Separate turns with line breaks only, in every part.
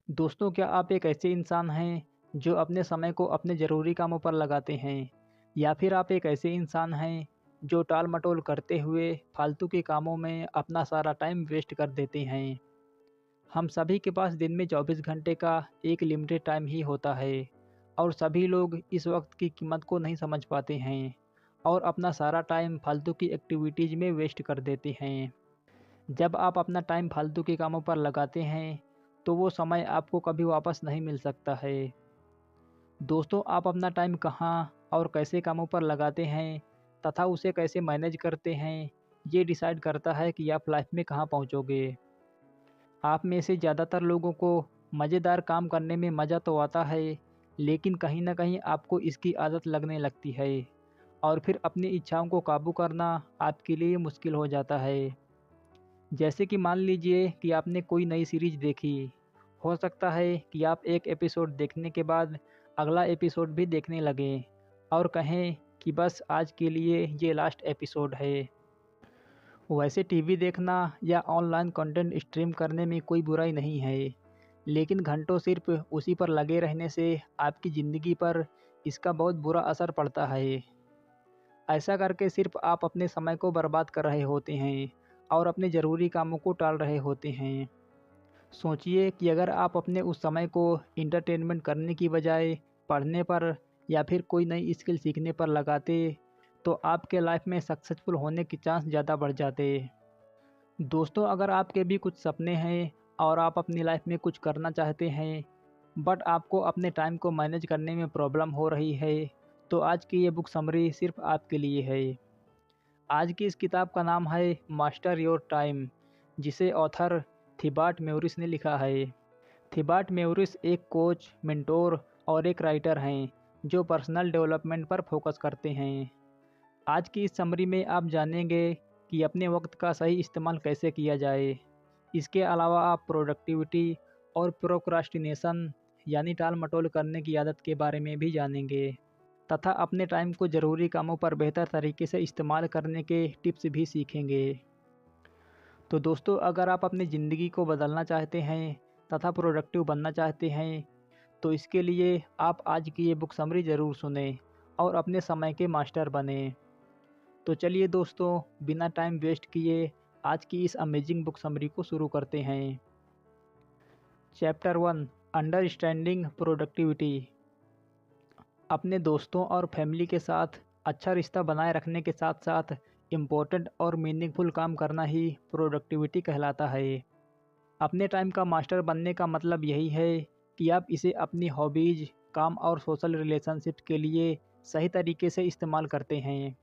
दोस्तों, क्या आप एक ऐसे इंसान हैं जो अपने समय को अपने ज़रूरी कामों पर लगाते हैं? या फिर आप एक ऐसे इंसान हैं जो टाल-मटोल करते हुए फालतू के कामों में अपना सारा टाइम वेस्ट कर देते हैं? हम सभी के पास दिन में 24 घंटे का एक लिमिटेड टाइम ही होता है और सभी लोग इस वक्त की कीमत को नहीं समझ पाते हैं और अपना सारा टाइम फालतू की एक्टिविटीज़ में वेस्ट कर देते हैं। जब आप अपना टाइम फालतू के कामों पर लगाते हैं, तो वो समय आपको कभी वापस नहीं मिल सकता है। दोस्तों, आप अपना टाइम कहाँ और कैसे कामों पर लगाते हैं तथा उसे कैसे मैनेज करते हैं, ये डिसाइड करता है कि आप लाइफ में कहाँ पहुँचोगे। आप में से ज़्यादातर लोगों को मज़ेदार काम करने में मज़ा तो आता है, लेकिन कहीं न कहीं आपको इसकी आदत लगने लगती है और फिर अपनी इच्छाओं को काबू करना आपके लिए मुश्किल हो जाता है। जैसे कि मान लीजिए कि आपने कोई नई सीरीज़ देखी। हो सकता है कि आप एक एपिसोड देखने के बाद अगला एपिसोड भी देखने लगें और कहें कि बस आज के लिए ये लास्ट एपिसोड है। वैसे टीवी देखना या ऑनलाइन कंटेंट स्ट्रीम करने में कोई बुराई नहीं है, लेकिन घंटों सिर्फ उसी पर लगे रहने से आपकी ज़िंदगी पर इसका बहुत बुरा असर पड़ता है। ऐसा करके सिर्फ आप अपने समय को बर्बाद कर रहे होते हैं और अपने ज़रूरी कामों को टाल रहे होते हैं। सोचिए कि अगर आप अपने उस समय को एंटरटेनमेंट करने की बजाय पढ़ने पर या फिर कोई नई स्किल सीखने पर लगाते, तो आपके लाइफ में सक्सेसफुल होने के चांस ज़्यादा बढ़ जाते। दोस्तों, अगर आपके भी कुछ सपने हैं और आप अपनी लाइफ में कुछ करना चाहते हैं, बट आपको अपने टाइम को मैनेज करने में प्रॉब्लम हो रही है, तो आज की ये बुक समरी सिर्फ आपके लिए है। आज की इस किताब का नाम है मास्टर योर टाइम, जिसे ऑथर थिबाट मेवरिस ने लिखा है। थिबाट मेवरिस एक कोच, मेंटोर और एक राइटर हैं जो पर्सनल डेवलपमेंट पर फोकस करते हैं। आज की इस समरी में आप जानेंगे कि अपने वक्त का सही इस्तेमाल कैसे किया जाए। इसके अलावा आप प्रोडक्टिविटी और प्रोक्रास्टिनेशन यानी टाल-मटोल करने की आदत के बारे में भी जानेंगे तथा अपने टाइम को ज़रूरी कामों पर बेहतर तरीके से इस्तेमाल करने के टिप्स भी सीखेंगे। तो दोस्तों, अगर आप अपनी ज़िंदगी को बदलना चाहते हैं तथा प्रोडक्टिव बनना चाहते हैं, तो इसके लिए आप आज की ये बुक समरी ज़रूर सुनें और अपने समय के मास्टर बनें। तो चलिए दोस्तों, बिना टाइम वेस्ट किए आज की इस अमेजिंग बुक समरी को शुरू करते हैं। Chapter 1, understanding productivity. अपने दोस्तों और फैमिली के साथ अच्छा रिश्ता बनाए रखने के साथ साथ इम्पोर्टेंट और मीनिंगफुल काम करना ही प्रोडक्टिविटी कहलाता है। अपने टाइम का मास्टर बनने का मतलब यही है कि आप इसे अपनी हॉबीज़, काम और सोशल रिलेशनशिप के लिए सही तरीके से इस्तेमाल करते हैं।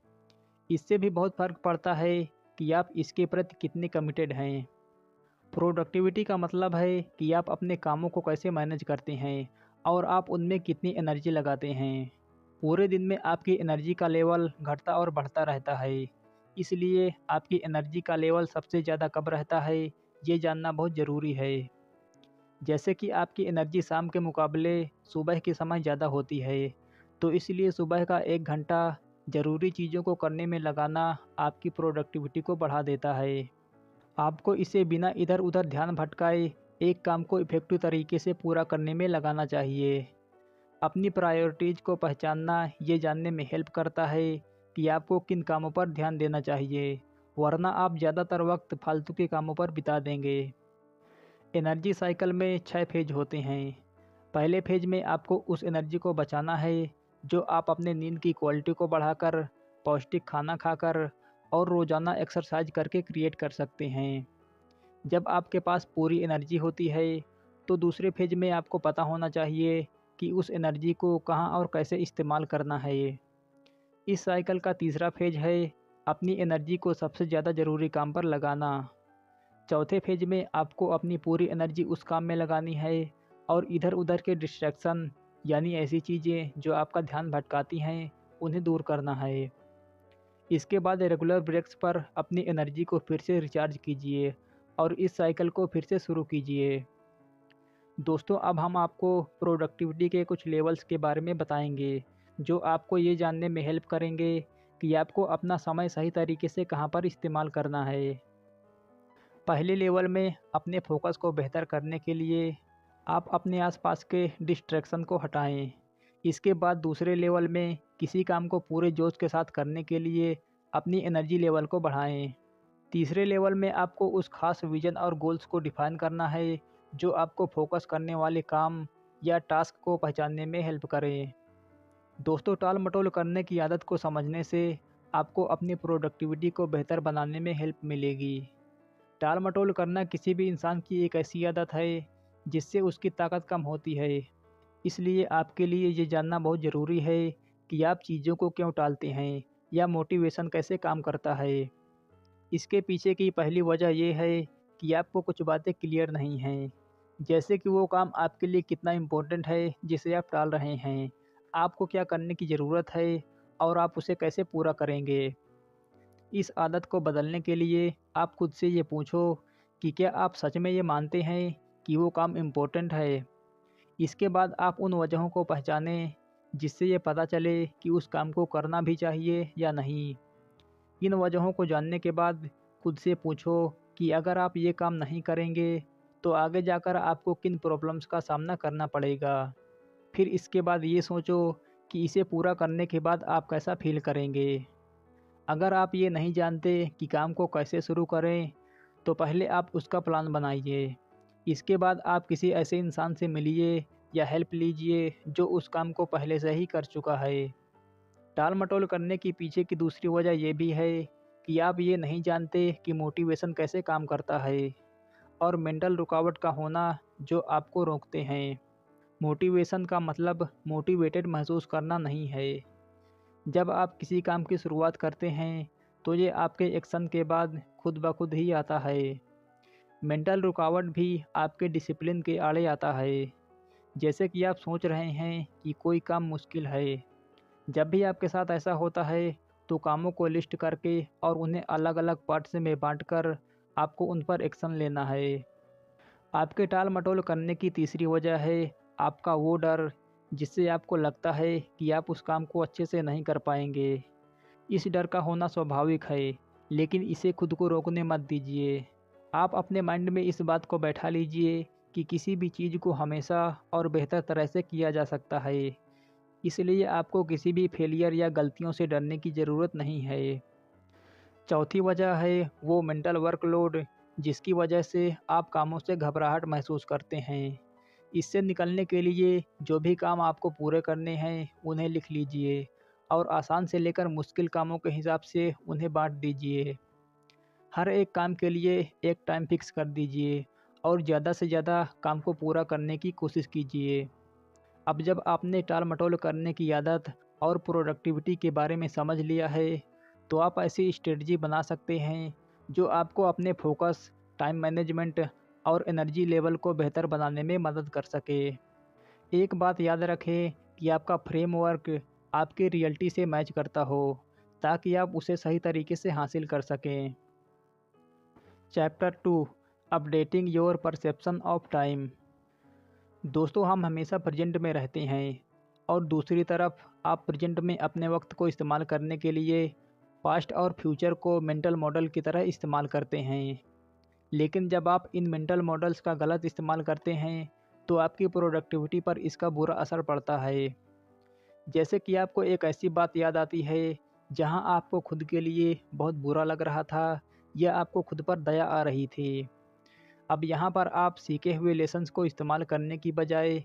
इससे भी बहुत फ़र्क पड़ता है कि आप इसके प्रति कितने कमिटेड हैं। प्रोडक्टिविटी का मतलब है कि आप अपने कामों को कैसे मैनेज करते हैं और आप उनमें कितनी एनर्जी लगाते हैं। पूरे दिन में आपकी एनर्जी का लेवल घटता और बढ़ता रहता है, इसलिए आपकी एनर्जी का लेवल सबसे ज़्यादा कब रहता है, ये जानना बहुत ज़रूरी है। जैसे कि आपकी एनर्जी शाम के मुकाबले सुबह के समय ज़्यादा होती है, तो इसलिए सुबह का 1 घंटा ज़रूरी चीज़ों को करने में लगाना आपकी प्रोडक्टिविटी को बढ़ा देता है। आपको इसे बिना इधर-उधर ध्यान भटकाए एक काम को इफ़ेक्टिव तरीके से पूरा करने में लगाना चाहिए। अपनी प्रायोरिटीज़ को पहचानना ये जानने में हेल्प करता है कि आपको किन कामों पर ध्यान देना चाहिए, वरना आप ज़्यादातर वक्त फालतू के कामों पर बिता देंगे। एनर्जी साइकिल में 6 फेज होते हैं। पहले फेज में आपको उस एनर्जी को बचाना है जो आप अपने नींद की क्वालिटी को बढ़ाकर, पौष्टिक खाना खाकर और रोज़ाना एक्सरसाइज करके क्रिएट कर सकते हैं। जब आपके पास पूरी एनर्जी होती है, तो दूसरे फेज में आपको पता होना चाहिए कि उस एनर्जी को कहाँ और कैसे इस्तेमाल करना है। इस साइकिल का तीसरा फेज है अपनी एनर्जी को सबसे ज़्यादा ज़रूरी काम पर लगाना। चौथे फेज में आपको अपनी पूरी एनर्जी उस काम में लगानी है और इधर-उधर के डिस्ट्रैक्शन यानी ऐसी चीज़ें जो आपका ध्यान भटकाती हैं, उन्हें दूर करना है। इसके बाद रेगुलर ब्रेक्स पर अपनी एनर्जी को फिर से रिचार्ज कीजिए और इस साइकिल को फिर से शुरू कीजिए। दोस्तों, अब हम आपको प्रोडक्टिविटी के कुछ लेवल्स के बारे में बताएंगे, जो आपको ये जानने में हेल्प करेंगे कि आपको अपना समय सही तरीके से कहाँ पर इस्तेमाल करना है। पहले लेवल में अपने फोकस को बेहतर करने के लिए आप अपने आसपास के डिस्ट्रैक्शन को हटाएं। इसके बाद दूसरे लेवल में किसी काम को पूरे जोश के साथ करने के लिए अपनी एनर्जी लेवल को बढ़ाएं। तीसरे लेवल में आपको उस खास विजन और गोल्स को डिफाइन करना है जो आपको फोकस करने वाले काम या टास्क को पहचानने में हेल्प करें। दोस्तों, टाल मटोल करने की आदत को समझने से आपको अपनी प्रोडक्टिविटी को बेहतर बनाने में हेल्प मिलेगी। टाल मटोल करना किसी भी इंसान की एक ऐसी आदत है जिससे उसकी ताकत कम होती है। इसलिए आपके लिए ये जानना बहुत ज़रूरी है कि आप चीज़ों को क्यों टालते हैं या मोटिवेशन कैसे काम करता है। इसके पीछे की पहली वजह यह है कि आपको कुछ बातें क्लियर नहीं हैं, जैसे कि वो काम आपके लिए कितना इम्पोर्टेंट है जिसे आप टाल रहे हैं, आपको क्या करने की ज़रूरत है और आप उसे कैसे पूरा करेंगे। इस आदत को बदलने के लिए आप खुद से ये पूछो कि क्या आप सच में ये मानते हैं कि वो काम इम्पोर्टेंट है। इसके बाद आप उन वजहों को पहचानें जिससे ये पता चले कि उस काम को करना भी चाहिए या नहीं। इन वजहों को जानने के बाद खुद से पूछो कि अगर आप ये काम नहीं करेंगे तो आगे जाकर आपको किन प्रॉब्लम्स का सामना करना पड़ेगा। फिर इसके बाद ये सोचो कि इसे पूरा करने के बाद आप कैसा फील करेंगे। अगर आप ये नहीं जानते कि काम को कैसे शुरू करें तो पहले आप उसका प्लान बनाइए। इसके बाद आप किसी ऐसे इंसान से मिलिए या हेल्प लीजिए जो उस काम को पहले से ही कर चुका है। टाल मटोल करने की पीछे की दूसरी वजह यह भी है कि आप ये नहीं जानते कि मोटिवेशन कैसे काम करता है और मेंटल रुकावट का होना जो आपको रोकते हैं। मोटिवेशन का मतलब मोटिवेटेड महसूस करना नहीं है। जब आप किसी काम की शुरुआत करते हैं तो ये आपके एक्शन के बाद खुद ब खुद ही आता है। मेंटल रुकावट भी आपके डिसिप्लिन के आड़े आता है। जैसे कि आप सोच रहे हैं कि कोई काम मुश्किल है। जब भी आपके साथ ऐसा होता है तो कामों को लिस्ट करके और उन्हें अलग अलग पार्ट्स में बांटकर आपको उन पर एक्शन लेना है। आपके टाल मटोल करने की तीसरी वजह है आपका वो डर जिससे आपको लगता है कि आप उस काम को अच्छे से नहीं कर पाएंगे। इस डर का होना स्वाभाविक है, लेकिन इसे खुद को रोकने मत दीजिए। आप अपने माइंड में इस बात को बैठा लीजिए कि किसी भी चीज़ को हमेशा और बेहतर तरह से किया जा सकता है। इसलिए आपको किसी भी फेलियर या गलतियों से डरने की ज़रूरत नहीं है। चौथी वजह है वो मेंटल वर्कलोड जिसकी वजह से आप कामों से घबराहट महसूस करते हैं। इससे निकलने के लिए जो भी काम आपको पूरे करने हैं उन्हें लिख लीजिए और आसान से लेकर मुश्किल कामों के हिसाब से उन्हें बांट दीजिए। हर एक काम के लिए एक टाइम फिक्स कर दीजिए और ज़्यादा से ज़्यादा काम को पूरा करने की कोशिश कीजिए। अब जब आपने टाल मटोल करने की आदत और प्रोडक्टिविटी के बारे में समझ लिया है तो आप ऐसी स्ट्रेटजी बना सकते हैं जो आपको अपने फोकस, टाइम मैनेजमेंट और एनर्जी लेवल को बेहतर बनाने में मदद कर सके। एक बात याद रखें कि आपका फ्रेमवर्क आपकी रियलिटी से मैच करता हो ताकि आप उसे सही तरीके से हासिल कर सकें। Chapter 2, updating your perception of time. दोस्तों, हम हमेशा प्रेजेंट में रहते हैं और दूसरी तरफ आप प्रेजेंट में अपने वक्त को इस्तेमाल करने के लिए पास्ट और फ्यूचर को मेंटल मॉडल की तरह इस्तेमाल करते हैं। लेकिन जब आप इन मेंटल मॉडल्स का गलत इस्तेमाल करते हैं तो आपकी प्रोडक्टिविटी पर इसका बुरा असर पड़ता है। जैसे कि आपको एक ऐसी बात याद आती है जहां आपको खुद के लिए बहुत बुरा लग रहा था या आपको खुद पर दया आ रही थी। अब यहाँ पर आप सीखे हुए लेसन्स को इस्तेमाल करने की बजाय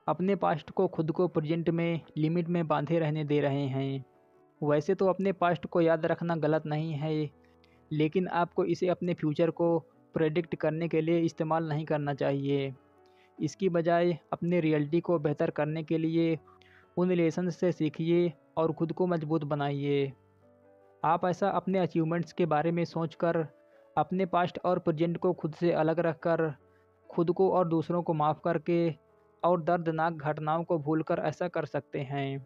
अपने पास्ट को खुद को प्रेजेंट में लिमिट में बांधे रहने दे रहे हैं। वैसे तो अपने पास्ट को याद रखना गलत नहीं है, लेकिन आपको इसे अपने फ्यूचर को प्रेडिक्ट करने के लिए इस्तेमाल नहीं करना चाहिए। इसकी बजाय अपने रियलिटी को बेहतर करने के लिए उन लेसन से सीखिए और खुद को मजबूत बनाइए। आप ऐसा अपने अचीवमेंट्स के बारे में सोचकर, अपने पास्ट और प्रेजेंट को खुद से अलग रखकर, खुद को और दूसरों को माफ़ करके और दर्दनाक घटनाओं को भूलकर ऐसा कर सकते हैं।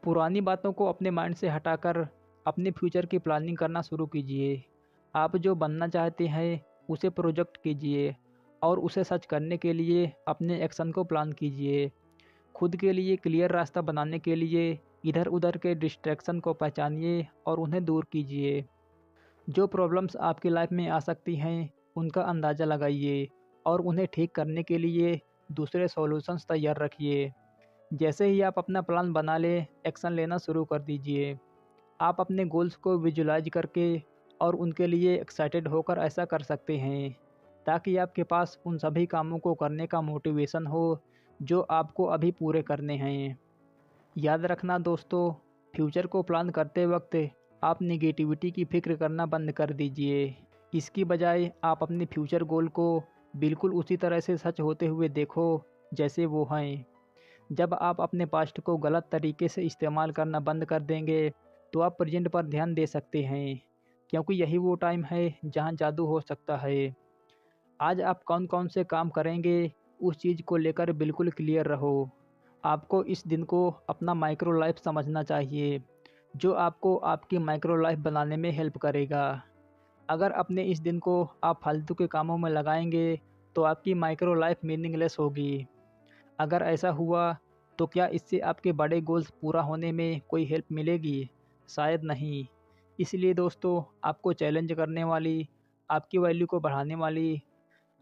पुरानी बातों को अपने माइंड से हटाकर अपने फ्यूचर की प्लानिंग करना शुरू कीजिए। आप जो बनना चाहते हैं उसे प्रोजेक्ट कीजिए और उसे सच करने के लिए अपने एक्शन को प्लान कीजिए। खुद के लिए क्लियर रास्ता बनाने के लिए इधर उधर के डिस्ट्रैक्शन को पहचानिए और उन्हें दूर कीजिए। जो प्रॉब्लम्स आपकी लाइफ में आ सकती हैं उनका अंदाज़ा लगाइए और उन्हें ठीक करने के लिए दूसरे सॉल्यूशंस तैयार रखिए। जैसे ही आप अपना प्लान बना लें, एक्शन लेना शुरू कर दीजिए। आप अपने गोल्स को विजुलाइज करके और उनके लिए एक्साइटेड होकर ऐसा कर सकते हैं, ताकि आपके पास उन सभी कामों को करने का मोटिवेशन हो जो आपको अभी पूरे करने हैं। याद रखना दोस्तों, फ्यूचर को प्लान करते वक्त आप नेगेटिविटी की फ़िक्र करना बंद कर दीजिए। इसकी बजाय आप अपने फ्यूचर गोल को बिल्कुल उसी तरह से सच होते हुए देखो जैसे वो हैं। जब आप अपने पास्ट को गलत तरीके से इस्तेमाल करना बंद कर देंगे, तो आप प्रेजेंट पर ध्यान दे सकते हैं, क्योंकि यही वो टाइम है जहां जादू हो सकता है। आज आप कौन-कौन से काम करेंगे, उस चीज़ को लेकर बिल्कुल क्लियर रहो। आपको इस दिन को अपना माइक्रो लाइफ समझना चाहिए, जो आपको आपकी माइक्रो लाइफ बनाने में हेल्प करेगा। अगर अपने इस दिन को आप फालतू के कामों में लगाएंगे, तो आपकी माइक्रो लाइफ मीनिंगलेस होगी। अगर ऐसा हुआ, तो क्या इससे आपके बड़े गोल्स पूरा होने में कोई हेल्प मिलेगी? शायद नहीं। इसलिए दोस्तों, आपको चैलेंज करने वाली, आपकी वैल्यू को बढ़ाने वाली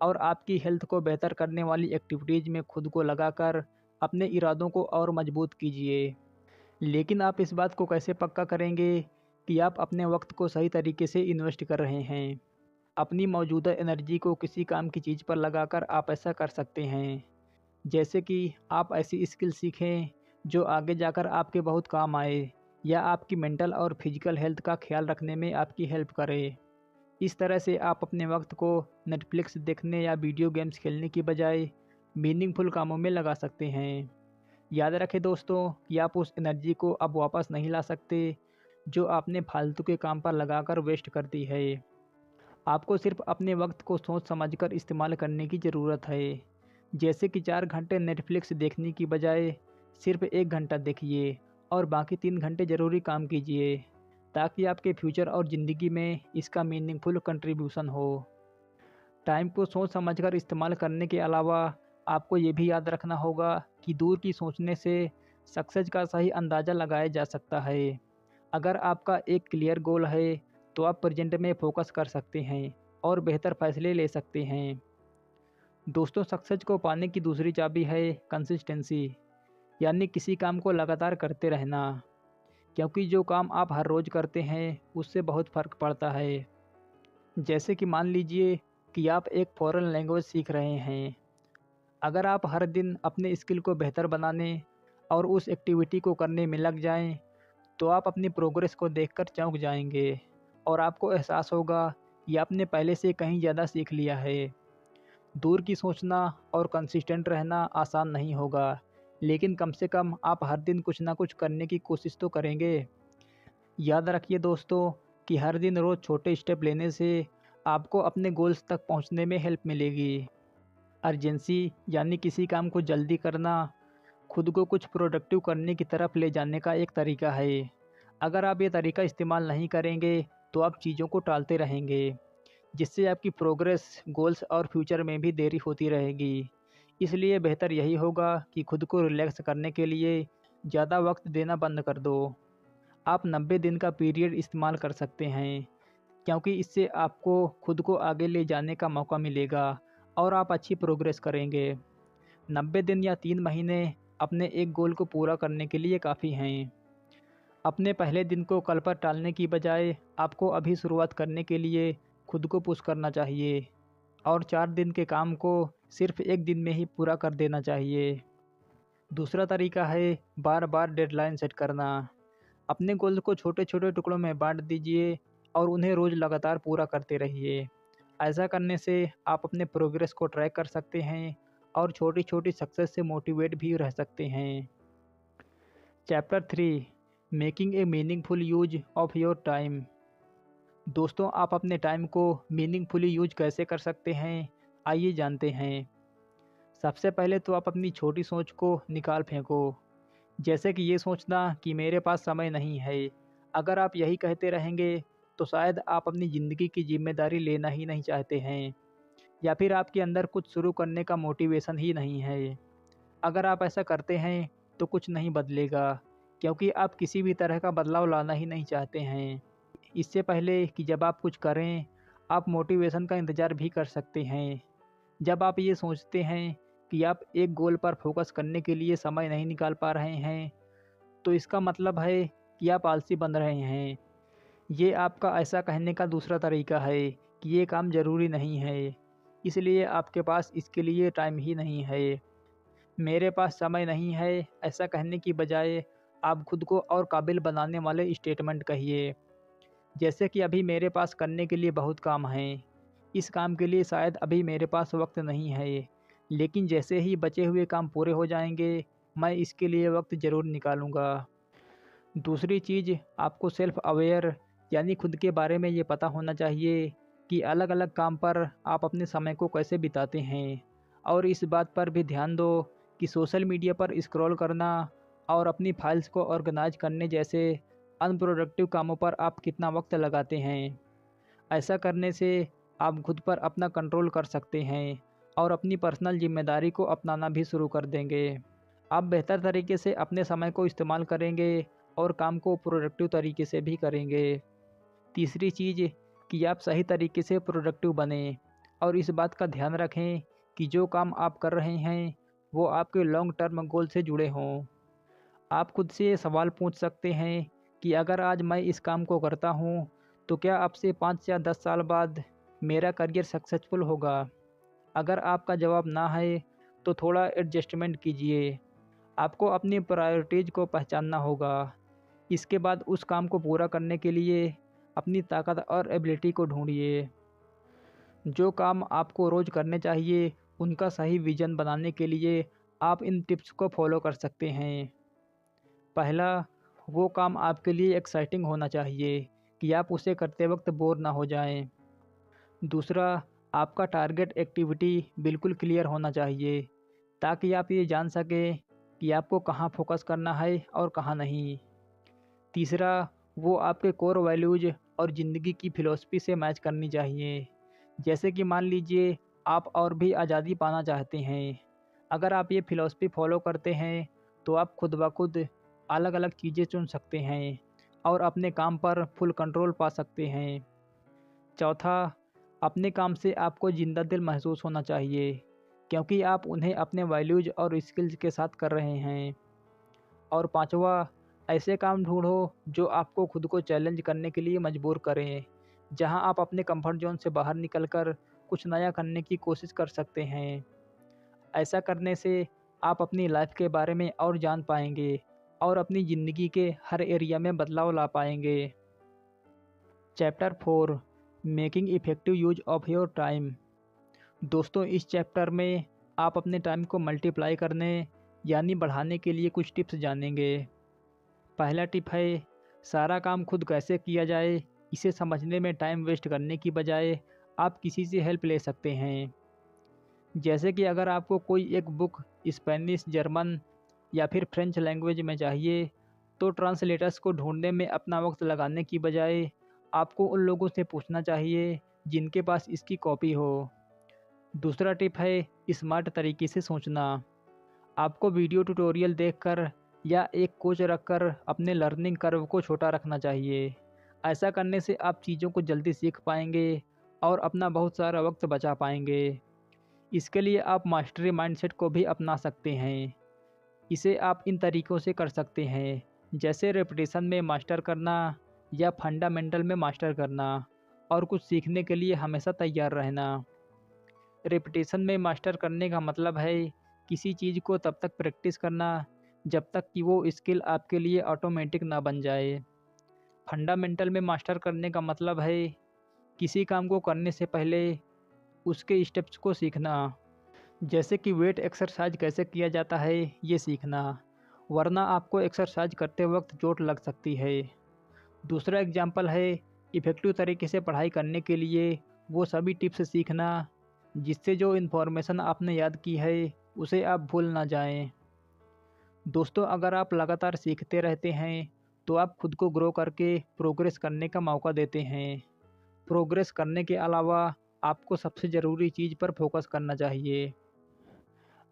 और आपकी हेल्थ को बेहतर करने वाली एक्टिविटीज़ में खुद को लगाकर अपने इरादों को और मजबूत कीजिए। लेकिन आप इस बात को कैसे पक्का करेंगे कि आप अपने वक्त को सही तरीके से इन्वेस्ट कर रहे हैं? अपनी मौजूदा एनर्जी को किसी काम की चीज़ पर लगाकर आप ऐसा कर सकते हैं। जैसे कि आप ऐसी स्किल सीखें जो आगे जाकर आपके बहुत काम आए, या आपकी मेंटल और फिजिकल हेल्थ का ख्याल रखने में आपकी हेल्प करे। इस तरह से आप अपने वक्त को नेटफ्लिक्स देखने या वीडियो गेम्स खेलने की बजाय मीनिंगफुल कामों में लगा सकते हैं। याद रखें दोस्तों कि आप उस एनर्जी को अब वापस नहीं ला सकते जो आपने फालतू के काम पर लगाकर वेस्ट कर दी है। आपको सिर्फ अपने वक्त को सोच समझकर इस्तेमाल करने की ज़रूरत है। जैसे कि 4 घंटे नेटफ्लिक्स देखने की बजाय सिर्फ 1 घंटा देखिए और बाकी 3 घंटे ज़रूरी काम कीजिए, ताकि आपके फ्यूचर और ज़िंदगी में इसका मीनिंगफुल कंट्रीब्यूशन हो। टाइम को सोच समझकर इस्तेमाल करने के अलावा आपको ये भी याद रखना होगा कि दूर की सोचने से सक्सेस का सही अंदाज़ा लगाया जा सकता है। अगर आपका एक क्लियर गोल है, तो आप प्रेजेंट में फोकस कर सकते हैं और बेहतर फैसले ले सकते हैं। दोस्तों, सक्सेस को पाने की दूसरी चाबी है कंसिस्टेंसी, यानी किसी काम को लगातार करते रहना, क्योंकि जो काम आप हर रोज़ करते हैं उससे बहुत फ़र्क पड़ता है। जैसे कि मान लीजिए कि आप एक फ़ॉरेन लैंग्वेज सीख रहे हैं। अगर आप हर दिन अपने स्किल को बेहतर बनाने और उस एक्टिविटी को करने में लग जाएं, तो आप अपनी प्रोग्रेस को देखकर चौंक जाएंगे और आपको एहसास होगा कि आपने पहले से कहीं ज़्यादा सीख लिया है। दूर की सोचना और कंसिस्टेंट रहना आसान नहीं होगा, लेकिन कम से कम आप हर दिन कुछ ना कुछ करने की कोशिश तो करेंगे। याद रखिए दोस्तों कि हर दिन रोज़ छोटे स्टेप लेने से आपको अपने गोल्स तक पहुंचने में हेल्प मिलेगी। अर्जेंसी, यानी किसी काम को जल्दी करना, खुद को कुछ प्रोडक्टिव करने की तरफ ले जाने का एक तरीका है। अगर आप ये तरीका इस्तेमाल नहीं करेंगे, तो आप चीज़ों को टालते रहेंगे, जिससे आपकी प्रोग्रेस, गोल्स और फ्यूचर में भी देरी होती रहेगी। इसलिए बेहतर यही होगा कि खुद को रिलैक्स करने के लिए ज़्यादा वक्त देना बंद कर दो। आप 90 दिन का पीरियड इस्तेमाल कर सकते हैं, क्योंकि इससे आपको खुद को आगे ले जाने का मौका मिलेगा और आप अच्छी प्रोग्रेस करेंगे। 90 दिन या 3 महीने अपने एक गोल को पूरा करने के लिए काफ़ी हैं। अपने पहले दिन को कल पर टालने की बजाय आपको अभी शुरुआत करने के लिए खुद को पुश करना चाहिए और 4 दिन के काम को सिर्फ 1 दिन में ही पूरा कर देना चाहिए। दूसरा तरीका है बार बार डेडलाइन सेट करना। अपने गोल को छोटे छोटे टुकड़ों में बांट दीजिए और उन्हें रोज़ लगातार पूरा करते रहिए। ऐसा करने से आप अपने प्रोग्रेस को ट्रैक कर सकते हैं और छोटी छोटी सक्सेस से मोटिवेट भी रह सकते हैं। Chapter 3, making a meaningful use of your time. दोस्तों, आप अपने टाइम को मीनिंगफुली यूज कैसे कर सकते हैं, आइए जानते हैं। सबसे पहले तो आप अपनी छोटी सोच को निकाल फेंको, जैसे कि ये सोचना कि मेरे पास समय नहीं है। अगर आप यही कहते रहेंगे, तो शायद आप अपनी ज़िंदगी की जिम्मेदारी लेना ही नहीं चाहते हैं, या फिर आपके अंदर कुछ शुरू करने का मोटिवेशन ही नहीं है। अगर आप ऐसा करते हैं, तो कुछ नहीं बदलेगा, क्योंकि आप किसी भी तरह का बदलाव लाना ही नहीं चाहते हैं। इससे पहले कि जब आप कुछ करें, आप मोटिवेशन का इंतज़ार भी कर सकते हैं। जब आप ये सोचते हैं कि आप एक गोल पर फोकस करने के लिए समय नहीं निकाल पा रहे हैं, तो इसका मतलब है कि आप आलसी बन रहे हैं। ये आपका ऐसा कहने का दूसरा तरीका है कि ये काम ज़रूरी नहीं है, इसलिए आपके पास इसके लिए टाइम ही नहीं है। मेरे पास समय नहीं है, ऐसा कहने की बजाय आप खुद को और काबिल बनाने वाले स्टेटमेंट कहिए। जैसे कि अभी मेरे पास करने के लिए बहुत काम है। इस काम के लिए शायद अभी मेरे पास वक़्त नहीं है, लेकिन जैसे ही बचे हुए काम पूरे हो जाएँगे, मैं इसके लिए वक़्त ज़रूर निकालूँगा। दूसरी चीज़, आपको सेल्फ़ अवेयर यानी खुद के बारे में ये पता होना चाहिए कि अलग-अलग काम पर आप अपने समय को कैसे बिताते हैं। और इस बात पर भी ध्यान दो कि सोशल मीडिया पर स्क्रॉल करना और अपनी फाइल्स को ऑर्गेनाइज करने जैसे अनप्रोडक्टिव कामों पर आप कितना वक्त लगाते हैं। ऐसा करने से आप खुद पर अपना कंट्रोल कर सकते हैं और अपनी पर्सनल जिम्मेदारी को अपनाना भी शुरू कर देंगे। आप बेहतर तरीके से अपने समय को इस्तेमाल करेंगे और काम को प्रोडक्टिव तरीके से भी करेंगे। तीसरी चीज़ कि आप सही तरीके से प्रोडक्टिव बने और इस बात का ध्यान रखें कि जो काम आप कर रहे हैं वो आपके लॉन्ग टर्म गोल से जुड़े हों। आप खुद से ये सवाल पूछ सकते हैं कि अगर आज मैं इस काम को करता हूँ, तो क्या अब से 5 या 10 साल बाद मेरा करियर सक्सेसफुल होगा? अगर आपका जवाब ना है, तो थोड़ा एडजस्टमेंट कीजिए। आपको अपनी प्रायोरिटीज़ को पहचानना होगा। इसके बाद उस काम को पूरा करने के लिए अपनी ताकत और एबिलिटी को ढूँढिए। जो काम आपको रोज़ करने चाहिए, उनका सही विज़न बनाने के लिए आप इन टिप्स को फॉलो कर सकते हैं। पहला, वो काम आपके लिए एक्साइटिंग होना चाहिए कि आप उसे करते वक्त बोर ना हो जाएं। दूसरा, आपका टारगेट एक्टिविटी बिल्कुल क्लियर होना चाहिए ताकि आप ये जान सकें कि आपको कहाँ फोकस करना है और कहाँ नहीं। तीसरा, वो आपके कोर वैल्यूज़ और ज़िंदगी की फ़िलॉसफ़ी से मैच करनी चाहिए। जैसे कि मान लीजिए आप और भी आज़ादी पाना चाहते हैं। अगर आप ये फ़िलॉसफ़ी फ़ॉलो करते हैं, तो आप खुद ब खुद अलग-अलग चीज़ें चुन सकते हैं और अपने काम पर फुल कंट्रोल पा सकते हैं। चौथा, अपने काम से आपको ज़िंदा दिल महसूस होना चाहिए क्योंकि आप उन्हें अपने वैल्यूज़ और स्किल्स के साथ कर रहे हैं। और पाँचवा, ऐसे काम ढूँढो जो आपको खुद को चैलेंज करने के लिए मजबूर करें, जहां आप अपने कंफर्ट ज़ोन से बाहर निकलकर कुछ नया करने की कोशिश कर सकते हैं। ऐसा करने से आप अपनी लाइफ के बारे में और जान पाएंगे और अपनी ज़िंदगी के हर एरिया में बदलाव ला पाएंगे। Chapter 4, making effective use of your time. दोस्तों, इस चैप्टर में आप अपने टाइम को मल्टीप्लाई करने यानी बढ़ाने के लिए कुछ टिप्स जानेंगे। पहला टिप है, सारा काम खुद कैसे किया जाए। इसे समझने में टाइम वेस्ट करने की बजाय आप किसी से हेल्प ले सकते हैं। जैसे कि अगर आपको कोई एक बुक स्पेनिश, जर्मन या फिर फ्रेंच लैंग्वेज में चाहिए, तो ट्रांसलेटर्स को ढूंढने में अपना वक्त लगाने की बजाय आपको उन लोगों से पूछना चाहिए जिनके पास इसकी कॉपी हो। दूसरा टिप है, स्मार्ट तरीके से सोचना। आपको वीडियो ट्यूटोरियल देखकर या एक कोच रखकर अपने लर्निंग कर्व को छोटा रखना चाहिए। ऐसा करने से आप चीज़ों को जल्दी सीख पाएंगे और अपना बहुत सारा वक्त बचा पाएंगे। इसके लिए आप मास्टरी माइंडसेट को भी अपना सकते हैं। इसे आप इन तरीक़ों से कर सकते हैं, जैसे रेपिटेशन में मास्टर करना या फंडामेंटल में मास्टर करना और कुछ सीखने के लिए हमेशा तैयार रहना। रेपिटेशन में मास्टर करने का मतलब है किसी चीज़ को तब तक प्रैक्टिस करना जब तक कि वो स्किल आपके लिए ऑटोमेटिक ना बन जाए। फंडामेंटल में मास्टर करने का मतलब है किसी काम को करने से पहले उसके स्टेप्स को सीखना। जैसे कि वेट एक्सरसाइज कैसे किया जाता है ये सीखना, वरना आपको एक्सरसाइज करते वक्त चोट लग सकती है। दूसरा एग्जाम्पल है, इफ़ेक्टिव तरीके से पढ़ाई करने के लिए वो सभी टिप्स सीखना जिससे जो इन्फॉर्मेशन आपने याद की है उसे आप भूल ना जाएं। दोस्तों, अगर आप लगातार सीखते रहते हैं तो आप खुद को ग्रो करके प्रोग्रेस करने का मौका देते हैं। प्रोग्रेस करने के अलावा आपको सबसे ज़रूरी चीज़ पर फोकस करना चाहिए।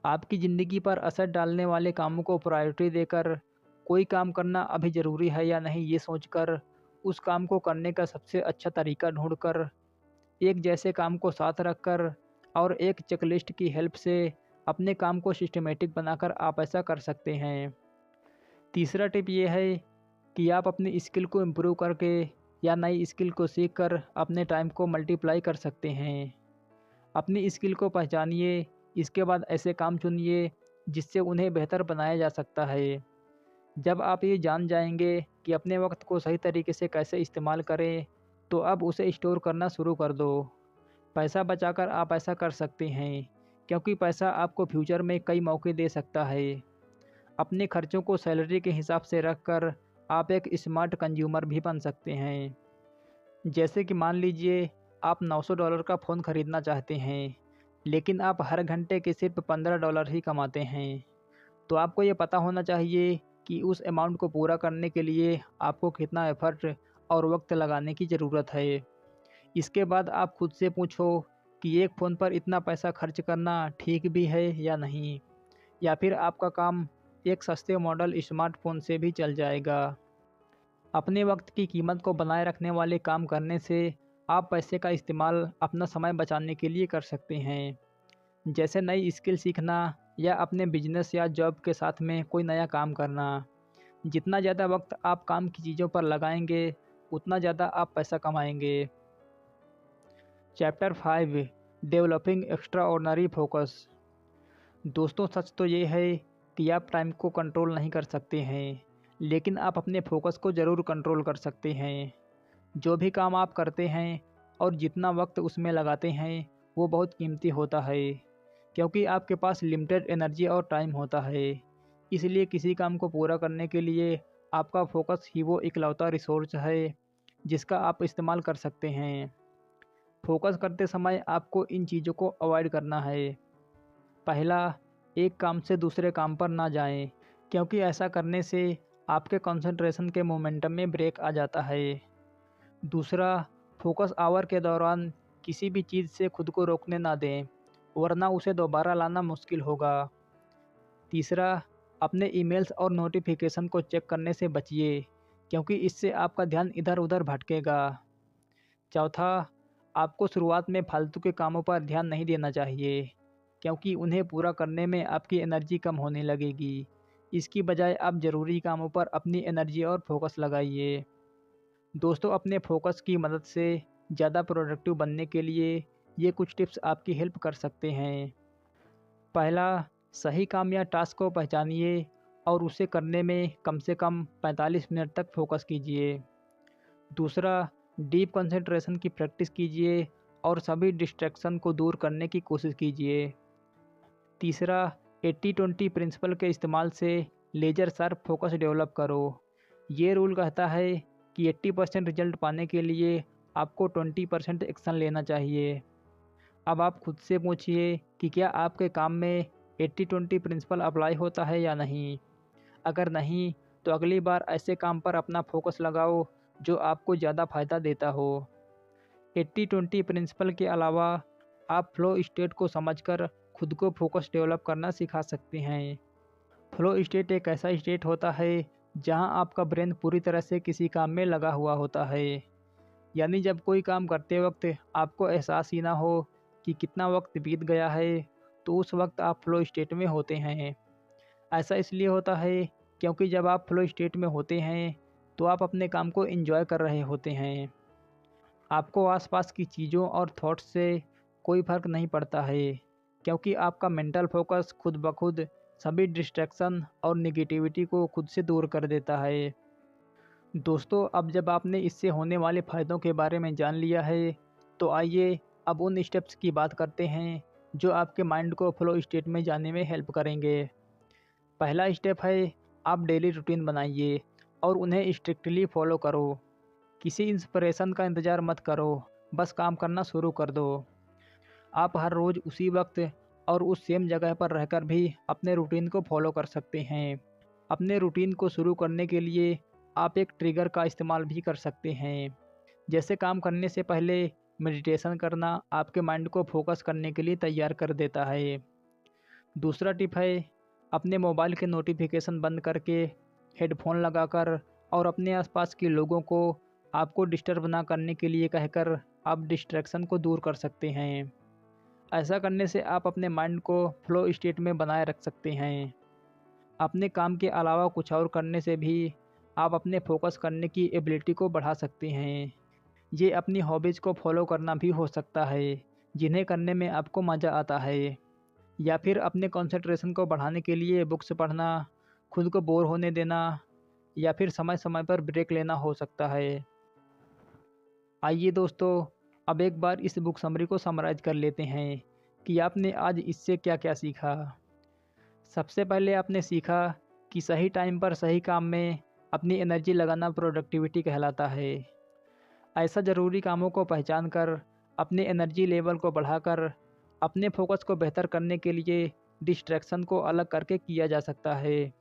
आपकी ज़िंदगी पर असर डालने वाले कामों को प्रायोरिटी देकर कोई काम करना अभी ज़रूरी है या नहीं ये सोचकर उस काम को करने का सबसे अच्छा तरीका ढूंढकर एक जैसे काम को साथ रखकर और एक चेकलिस्ट की हेल्प से अपने काम को सिस्टमेटिक बनाकर आप ऐसा कर सकते हैं। तीसरा टिप ये है कि आप अपनी स्किल को इम्प्रूव करके या नई स्किल को सीख कर अपने टाइम को मल्टीप्लाई कर सकते हैं। अपनी स्किल को पहचानिए, इसके बाद ऐसे काम चुनिए जिससे उन्हें बेहतर बनाया जा सकता है। जब आप ये जान जाएंगे कि अपने वक्त को सही तरीके से कैसे इस्तेमाल करें, तो अब उसे स्टोर करना शुरू कर दो। पैसा बचाकर आप ऐसा कर सकते हैं, क्योंकि पैसा आपको फ्यूचर में कई मौके दे सकता है। अपने खर्चों को सैलरी के हिसाब से रखकर आप एक स्मार्ट कंज्यूमर भी बन सकते हैं। जैसे कि मान लीजिए आप $900 का फ़ोन खरीदना चाहते हैं, लेकिन आप हर घंटे के सिर्फ $15 ही कमाते हैं। तो आपको ये पता होना चाहिए कि उस अमाउंट को पूरा करने के लिए आपको कितना एफ़र्ट और वक्त लगाने की ज़रूरत है। इसके बाद आप खुद से पूछो कि एक फ़ोन पर इतना पैसा खर्च करना ठीक भी है या नहीं, या फिर आपका काम एक सस्ते मॉडल स्मार्टफ़ोन से भी चल जाएगा। अपने वक्त की कीमत को बनाए रखने वाले काम करने से आप पैसे का इस्तेमाल अपना समय बचाने के लिए कर सकते हैं। जैसे नई स्किल सीखना या अपने बिजनेस या जॉब के साथ में कोई नया काम करना। जितना ज़्यादा वक्त आप काम की चीज़ों पर लगाएंगे, उतना ज़्यादा आप पैसा कमाएंगे। Chapter 5, developing extra ordinary focus. दोस्तों, सच तो ये है कि आप टाइम को कंट्रोल नहीं कर सकते हैं, लेकिन आप अपने फोकस को ज़रूर कंट्रोल कर सकते हैं। जो भी काम आप करते हैं और जितना वक्त उसमें लगाते हैं, वो बहुत कीमती होता है, क्योंकि आपके पास लिमिटेड एनर्जी और टाइम होता है। इसलिए किसी काम को पूरा करने के लिए आपका फोकस ही वो इकलौता रिसोर्स है जिसका आप इस्तेमाल कर सकते हैं। फोकस करते समय आपको इन चीज़ों को अवॉइड करना है। पहला, एक काम से दूसरे काम पर ना जाएं, क्योंकि ऐसा करने से आपके कंसंट्रेशन के मोमेंटम में ब्रेक आ जाता है। दूसरा, फोकस आवर के दौरान किसी भी चीज़ से खुद को रोकने ना दें, वरना उसे दोबारा लाना मुश्किल होगा। तीसरा, अपने ईमेल्स और नोटिफिकेशन को चेक करने से बचिए, क्योंकि इससे आपका ध्यान इधर-उधर भटकेगा। चौथा, आपको शुरुआत में फालतू के कामों पर ध्यान नहीं देना चाहिए, क्योंकि उन्हें पूरा करने में आपकी एनर्जी कम होने लगेगी। इसकी बजाय आप ज़रूरी कामों पर अपनी एनर्जी और फोकस लगाइए। दोस्तों, अपने फोकस की मदद से ज़्यादा प्रोडक्टिव बनने के लिए ये कुछ टिप्स आपकी हेल्प कर सकते हैं। पहला, सही काम या टास्क को पहचानिए और उसे करने में कम से कम 45 मिनट तक फोकस कीजिए। दूसरा, डीप कंसंट्रेशन की प्रैक्टिस कीजिए और सभी डिस्ट्रैक्शन को दूर करने की कोशिश कीजिए। तीसरा, 80-20 प्रिंसिपल के इस्तेमाल से लेजर शार्प फोकस डेवलप करो। ये रूल कहता है कि 80% रिजल्ट पाने के लिए आपको 20% एक्शन लेना चाहिए। अब आप खुद से पूछिए कि क्या आपके काम में 80-20 प्रिंसिपल अप्लाई होता है या नहीं। अगर नहीं, तो अगली बार ऐसे काम पर अपना फोकस लगाओ जो आपको ज़्यादा फ़ायदा देता हो। 80-20 प्रिंसिपल के अलावा आप फ्लो स्टेट को समझकर खुद को फोकस डेवलप करना सिखा सकते हैं। फ्लो स्टेट एक ऐसा स्टेट होता है जहां आपका ब्रेन पूरी तरह से किसी काम में लगा हुआ होता है। यानी जब कोई काम करते वक्त आपको एहसास ही ना हो कि कितना वक्त बीत गया है, तो उस वक्त आप फ्लो स्टेट में होते हैं। ऐसा इसलिए होता है क्योंकि जब आप फ्लो स्टेट में होते हैं, तो आप अपने काम को एंजॉय कर रहे होते हैं। आपको आसपास की चीज़ों और थॉट्स से कोई फ़र्क नहीं पड़ता है, क्योंकि आपका मेंटल फोकस खुद ब खुद सभी डिस्ट्रैक्शन और नेगेटिविटी को खुद से दूर कर देता है। दोस्तों, अब जब आपने इससे होने वाले फ़ायदों के बारे में जान लिया है, तो आइए अब उन स्टेप्स की बात करते हैं जो आपके माइंड को फ्लो स्टेट में जाने में हेल्प करेंगे। पहला स्टेप है, आप डेली रूटीन बनाइए और उन्हें स्ट्रिक्टली फॉलो करो। किसी इंस्पिरेशन का इंतज़ार मत करो, बस काम करना शुरू कर दो। आप हर रोज़ उसी वक्त और उस सेम जगह पर रहकर भी अपने रूटीन को फॉलो कर सकते हैं। अपने रूटीन को शुरू करने के लिए आप एक ट्रिगर का इस्तेमाल भी कर सकते हैं। जैसे काम करने से पहले मेडिटेशन करना आपके माइंड को फोकस करने के लिए तैयार कर देता है। दूसरा टिप है, अपने मोबाइल के नोटिफिकेशन बंद करके, हेडफोन लगाकर और अपने आसपास के लोगों को आपको डिस्टर्ब ना करने के लिए कहकर आप डिस्ट्रैक्शन को दूर कर सकते हैं। ऐसा करने से आप अपने माइंड को फ्लो स्टेट में बनाए रख सकते हैं। अपने काम के अलावा कुछ और करने से भी आप अपने फोकस करने की एबिलिटी को बढ़ा सकते हैं। ये अपनी हॉबीज़ को फॉलो करना भी हो सकता है, जिन्हें करने में आपको मज़ा आता है, या फिर अपने कंसंट्रेशन को बढ़ाने के लिए बुक्स पढ़ना, खुद को बोर होने देना, या फिर समय-समय पर ब्रेक लेना हो सकता है। आइए दोस्तों, अब एक बार इस बुक समरी को समराइज़ कर लेते हैं कि आपने आज इससे क्या-क्या सीखा। सबसे पहले आपने सीखा कि सही टाइम पर सही काम में अपनी एनर्जी लगाना प्रोडक्टिविटी कहलाता है। ऐसा ज़रूरी कामों को पहचान कर अपने एनर्जी लेवल को बढ़ाकर अपने फोकस को बेहतर करने के लिए डिस्ट्रैक्शन को अलग करके किया जा सकता है।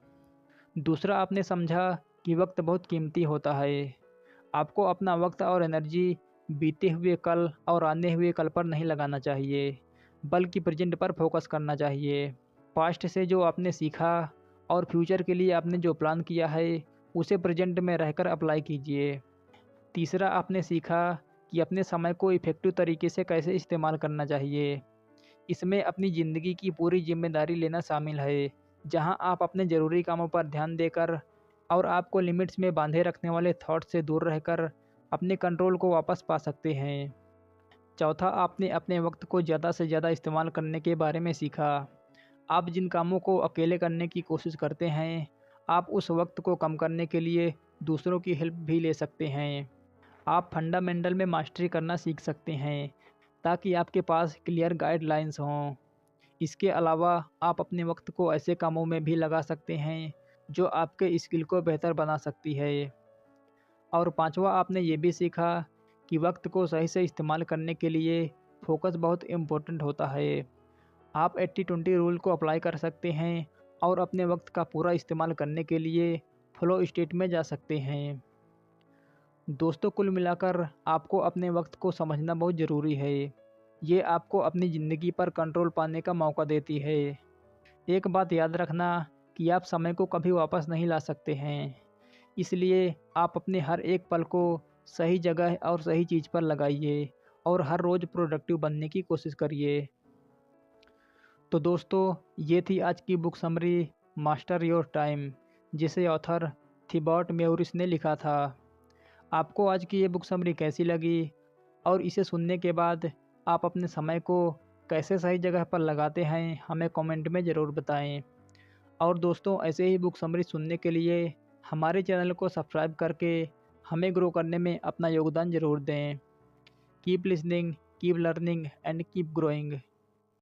दूसरा, आपने समझा कि वक्त बहुत कीमती होता है। आपको अपना वक्त और एनर्जी बीते हुए कल और आने हुए कल पर नहीं लगाना चाहिए, बल्कि प्रेजेंट पर फोकस करना चाहिए। पास्ट से जो आपने सीखा और फ्यूचर के लिए आपने जो प्लान किया है, उसे प्रेजेंट में रहकर अप्लाई कीजिए। तीसरा, आपने सीखा कि अपने समय को इफ़ेक्टिव तरीके से कैसे इस्तेमाल करना चाहिए। इसमें अपनी ज़िंदगी की पूरी ज़िम्मेदारी लेना शामिल है, जहां आप अपने ज़रूरी कामों पर ध्यान देकर और आपको लिमिट्स में बांधे रखने वाले थॉट्स से दूर रहकर अपने कंट्रोल को वापस पा सकते हैं। चौथा, आपने अपने वक्त को ज़्यादा से ज़्यादा इस्तेमाल करने के बारे में सीखा। आप जिन कामों को अकेले करने की कोशिश करते हैं, आप उस वक्त को कम करने के लिए दूसरों की हेल्प भी ले सकते हैं। आप फंडामेंटल में मास्टरी करना सीख सकते हैं, ताकि आपके पास क्लियर गाइडलाइंस हों। इसके अलावा आप अपने वक्त को ऐसे कामों में भी लगा सकते हैं जो आपके स्किल को बेहतर बना सकती है। और पांचवा, आपने ये भी सीखा कि वक्त को सही से इस्तेमाल करने के लिए फोकस बहुत इम्पोर्टेंट होता है। आप 80-20 रूल को अप्लाई कर सकते हैं और अपने वक्त का पूरा इस्तेमाल करने के लिए फ्लो स्टेट में जा सकते हैं। दोस्तों, कुल मिलाकर आपको अपने वक्त को समझना बहुत ज़रूरी है। ये आपको अपनी ज़िंदगी पर कंट्रोल पाने का मौका देती है। एक बात याद रखना कि आप समय को कभी वापस नहीं ला सकते हैं। इसलिए आप अपने हर एक पल को सही जगह और सही चीज़ पर लगाइए और हर रोज़ प्रोडक्टिव बनने की कोशिश करिए। तो दोस्तों, ये थी आज की book summary master your time, जिसे ऑथर थिबॉट म्योरिस ने लिखा था। आपको आज की ये बुक समरी कैसी लगी और इसे सुनने के बाद आप अपने समय को कैसे सही जगह पर लगाते हैं, हमें कमेंट में ज़रूर बताएं। और दोस्तों, ऐसे ही बुक समरी सुनने के लिए हमारे चैनल को सब्सक्राइब करके हमें ग्रो करने में अपना योगदान ज़रूर दें। Keep listening, keep learning and keep growing.